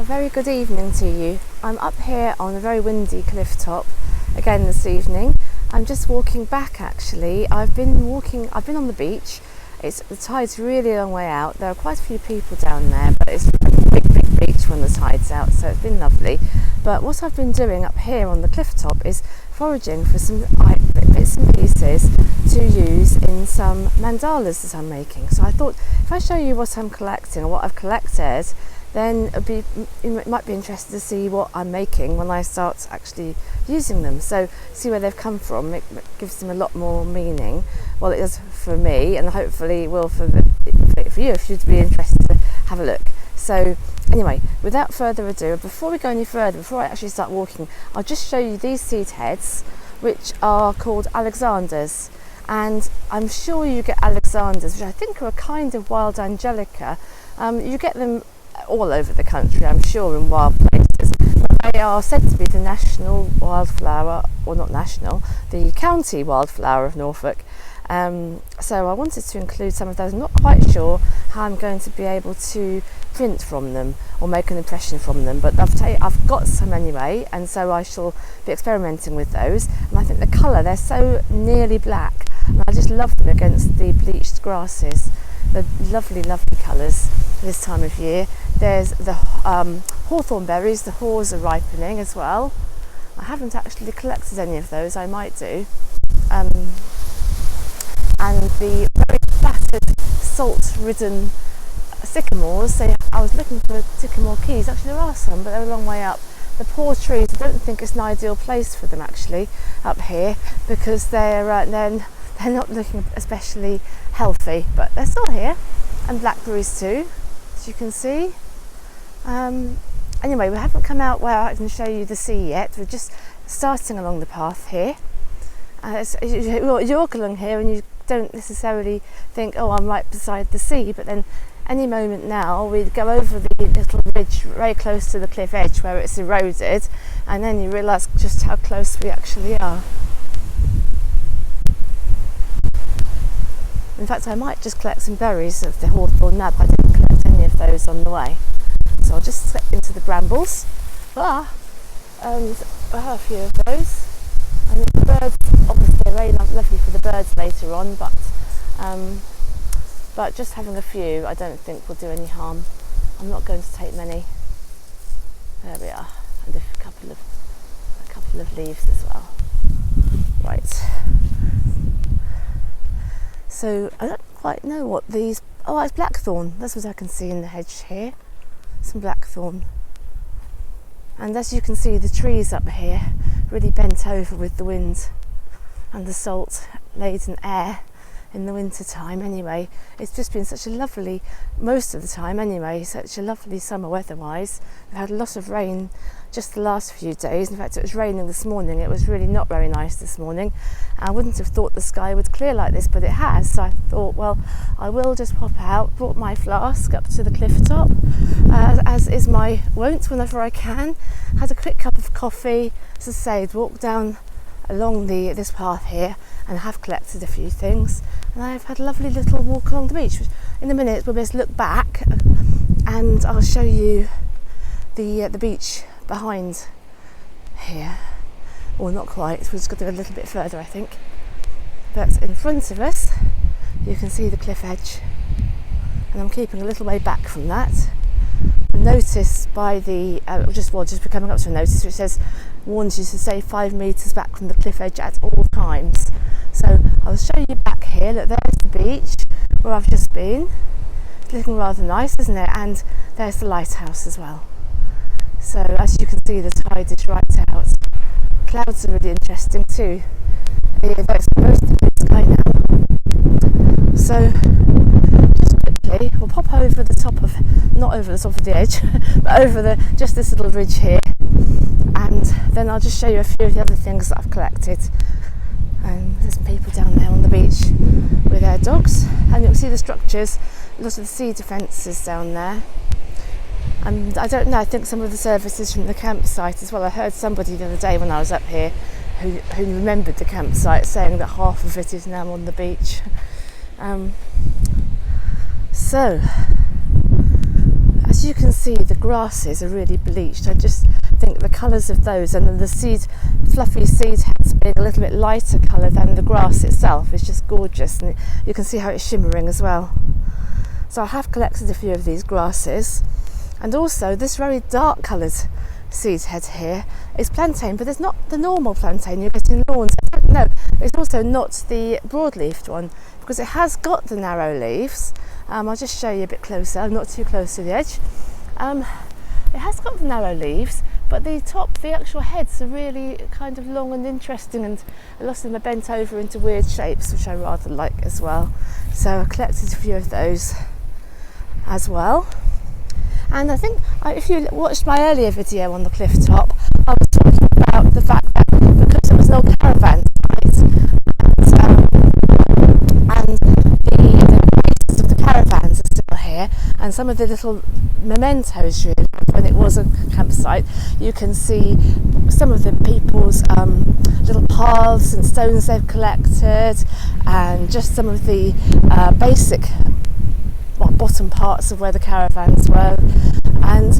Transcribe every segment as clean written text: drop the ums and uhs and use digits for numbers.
A very good evening to you. I'm up here on a very windy cliff top again this evening. I'm just walking back actually. I've been on the beach. The tide's really a long way out. There are quite a few people down there, but it's a big beach when the tide's out, so it's been lovely. But what I've been doing up here on the cliff top is foraging for some bits and pieces to use in some mandalas that I'm making. So I thought if I show you what I'm collecting or what I've collected, then you might be interested to see what I'm making when I start actually using them. So see where they've come from. It gives them a lot more meaning. Well, it does for me, and hopefully it will for you if you'd be interested to have a look. So anyway, without further ado, before we go any further, before I actually start walking, I'll just show you these seed heads, which are called Alexanders. And I'm sure you get Alexanders, which I think are a kind of wild angelica. You get them all over the country, I'm sure, in wild places. But they are said to be the national wildflower, or not national, the county wildflower of Norfolk. So I wanted to include some of those. I'm not quite sure how I'm going to be able to print from them or make an impression from them, but I've got some anyway, and so I shall be experimenting with those. And I think the colour, they're so nearly black, and I just love them against the bleached grasses. The lovely colours this time of year. There's the hawthorn berries, the haws are ripening as well. I haven't actually collected any of those, I might do. And the very battered, salt-ridden sycamores, I was looking for sycamore keys. Actually there are some, but they're a long way up. The poor trees, I don't think it's an ideal place for them actually up here, because they're not looking especially healthy, but they're still here. And blackberries too, as you can see. Anyway, we haven't come out where I can show you the sea yet. We're just starting along the path here. You walk along here and you don't necessarily think, oh, I'm right beside the sea, but then any moment now we'd go over the little ridge very close to the cliff edge where it's eroded, and then you realise just how close we actually are. In fact, I might just collect some berries of the hawthorn nab. I didn't collect any of those on the way. So I'll just step into the brambles. And I have a few of those. And the birds, obviously they're very lovely for the birds later on, but just having a few I don't think will do any harm. I'm not going to take many. There we are. And a couple of leaves as well. Right. So I don't quite know what these... Oh, it's blackthorn. That's what I can see in the hedge here. Some blackthorn. And as you can see, the trees up here really bent over with the wind and the salt-laden air in the winter time anyway. It's just been such a lovely, most of the time anyway, such a lovely summer weather-wise. We've had a lot of rain just the last few days. In fact, it was raining this morning. It was really not very nice this morning. I wouldn't have thought the sky would clear like this, but it has. So I thought, well, I will just pop out, brought my flask up to the cliff top, as is my wont whenever I can. Had a quick cup of coffee, as I say, walked down along this path here and have collected a few things. And I've had a lovely little walk along the beach. In a minute we'll just look back and I'll show you the beach behind here. Or not quite, we've just got to go a little bit further I think. But in front of us you can see the cliff edge, and I'm keeping a little way back from that. Notice by the just coming up to a notice which says, warns you to stay 5 metres back from the cliff edge at all times. So I'll show you back here. Look, there's the beach where I've just been. It's looking rather nice, isn't it? And there's the lighthouse as well. So as you can see, the tide is right out. Clouds are really interesting too. There's most of the blue sky now. So just quickly, we'll pop over the top of, not over the top of the edge, but over just this little ridge here, and then I'll just show you a few of the other things that I've collected. And there's some people down there on the beach with their dogs, and you'll see the structures, a lot of the sea defences down there. And I don't know, I think some of the services from the campsite as well. I heard somebody the other day when I was up here who remembered the campsite, saying that half of it is now on the So, as as you can see, the grasses are really bleached. I just think the colours of those, and then the fluffy seed heads being a little bit lighter colour than the grass itself, is just gorgeous, and you can see how it's shimmering as well. So I have collected a few of these grasses, and also this very dark coloured seed head here is plantain, but it's not the normal plantain you get in lawns. I don't know, it's also not the broad-leafed one, because it has got the narrow leaves. I'll just show you a bit closer. I'm not too close to the edge. It has got the narrow leaves, but the actual heads are really kind of long and interesting, and a lot of them are bent over into weird shapes, which I rather like as well. So I collected a few of those as well. And I think if you watched my earlier video on the cliff top, I was talking about the fact that because it was an old caravan site, and the bases of the caravans are still here, and some of the little mementos really, when it was a campsite, you can see some of the people's little paths and stones they've collected, and just some of the basic bottom parts of where the caravans were. And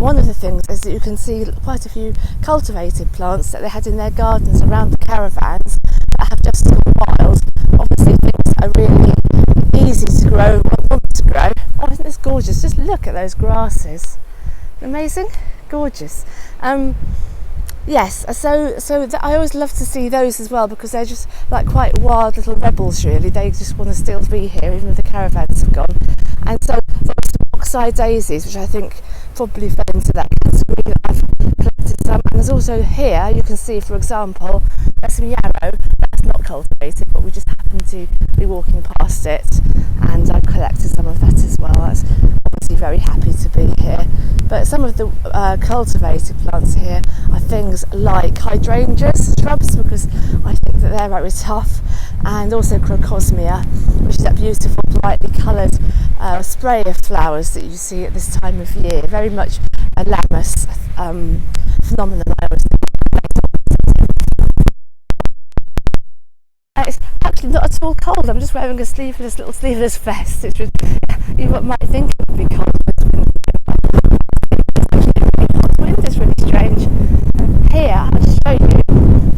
one of the things is that you can see quite a few cultivated plants that they had in their gardens around the caravans that have just gone wild. Obviously things are really easy to grow, want to grow. Oh, isn't this gorgeous? Just look at those grasses. Amazing, gorgeous. Yes, so I always love to see those as well, because they're just like quite wild little rebels really. They just want to still be here even if the caravans have gone. And so there's some oxeye daisies, which I think probably fell into that category, that I've collected some. And there's also here, you can see, for example, there's some yarrow. That's not cultivated, but we just happen to be walking past it, and I collected some of that as well. That's obviously very happy to be here. But some of the cultivated plants here are things like hydrangeas, shrubs, because I think that they're very tough, and also crocosmia, which is that beautiful brightly coloured spray of flowers that you see at this time of year. Very much a Lammas phenomenon, I always think. It's actually not at all cold. I'm just wearing a little sleeveless vest. You might think it would be cold, but it's actually really cold. The wind is really strange. Here, I'll show you.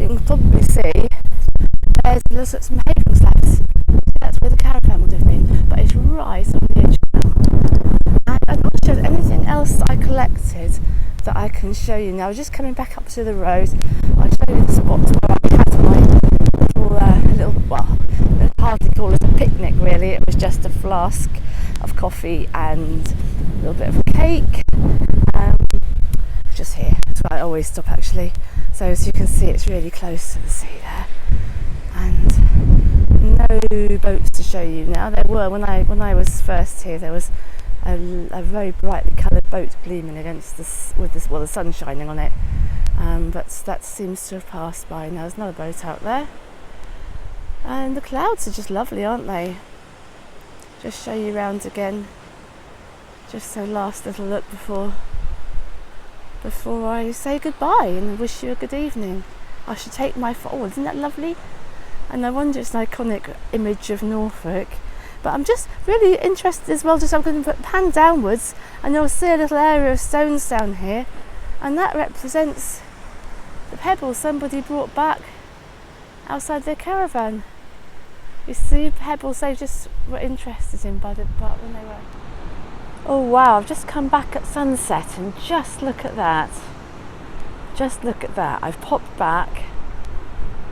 You can probably see there's some paving slabs. That's where the caravan would have been, but it's right on the edge now. And I'm not sure if anything else that I collected that I can show you now. Just coming back up to the road, I'll show you the spot where I had my I'd hardly call it a picnic really. It was just a flask of coffee and a little bit of a cake. Just here, that's where I always stop actually. So as you can see, it's really close to the sea there, and no boats to show you now. There were when I was first here. There was a very brightly coloured boat gleaming against the sun shining on it, but that seems to have passed by now. There's another boat out there. And the clouds are just lovely, aren't they? Just show you around again. Just so last little look before I say goodbye and wish you a good evening. I should take my forward. Isn't that lovely? And I wonder, it's an iconic image of Norfolk. But I'm just really interested as well. I'm going to pan downwards, and you'll see a little area of stones down here, and that represents the pebbles somebody brought back outside their caravan. You see pebbles they just were interested in when they were. Oh wow, I've just come back at sunset, and just look at that. Just look at that. I've popped back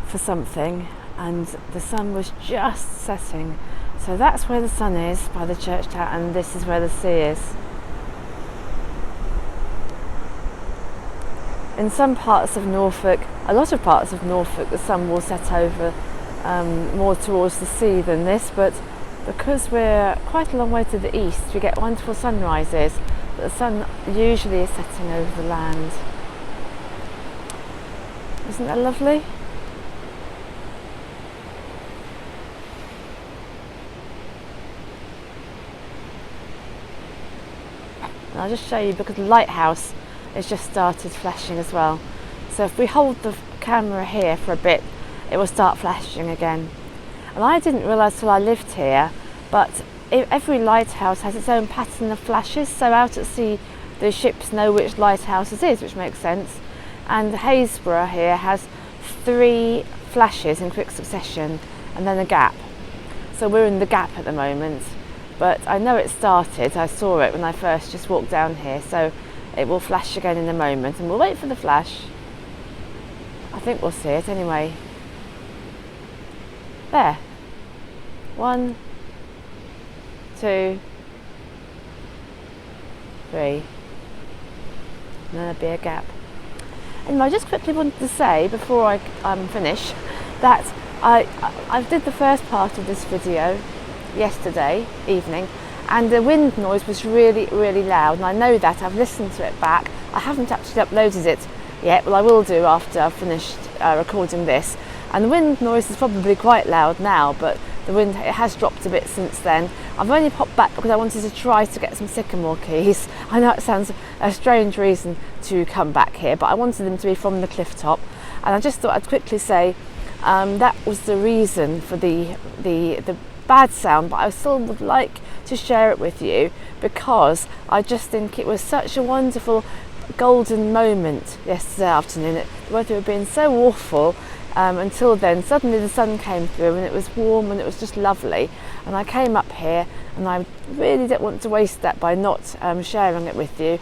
for something, and the sun was just setting. So that's where the sun is, by the church tower, and this is where the sea is. In some parts of Norfolk, a lot of parts of Norfolk, the sun will set over more towards the sea than this, but because we're quite a long way to the east, we get wonderful sunrises, but the sun usually is setting over the land. Isn't that lovely? And I'll just show you, because the lighthouse has just started flashing as well. So if we hold the camera here for a bit, it will start flashing again. And I didn't realise till I lived here, but every lighthouse has its own pattern of flashes, so out at sea the ships know which lighthouse it is, which makes sense. And Haysborough here has 3 flashes in quick succession and then a gap. So we're in the gap at the moment, but I know it started. I saw it when I first just walked down here, so it will flash again in a moment, and we'll wait for the flash. I think we'll see it anyway. There. 1, 2, 3. And then there'll be a gap. Anyway, I just quickly wanted to say before I finish that I did the first part of this video yesterday evening, and the wind noise was really, really loud, and I know that. I've listened to it back. I haven't actually uploaded it yet, but I will do after I've finished recording this. And the wind noise is probably quite loud now, but the wind, it has dropped a bit since then. I've only popped back because I wanted to try to get some sycamore keys. I know it sounds a strange reason to come back here, but I wanted them to be from the cliff top, and I just thought I'd quickly say that was the reason for the bad sound, but I still would like to share it with you because I just think it was such a wonderful golden moment yesterday afternoon. The weather had been so awful until then. Suddenly the sun came through and it was warm and it was just lovely, and I came up here and I really don't want to waste that by not sharing it with you.